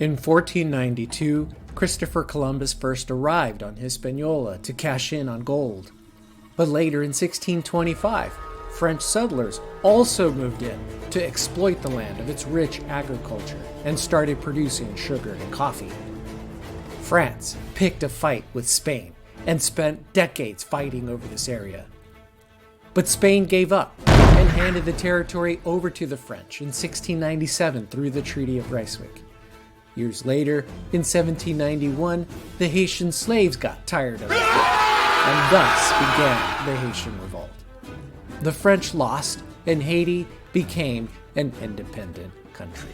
In 1492, Christopher Columbus first arrived on Hispaniola to cash in on gold. But later in 1625, French settlers also moved in to exploit the land of its rich agriculture and started producing sugar and coffee. France picked a fight with Spain and spent decades fighting over this area. But Spain gave up and handed the territory over to the French in 1697 through the Treaty of Ryswick. Years later, in 1791, the Haitian slaves got tired of it, and thus began the Haitian Revolt. The French lost, and Haiti became an independent country.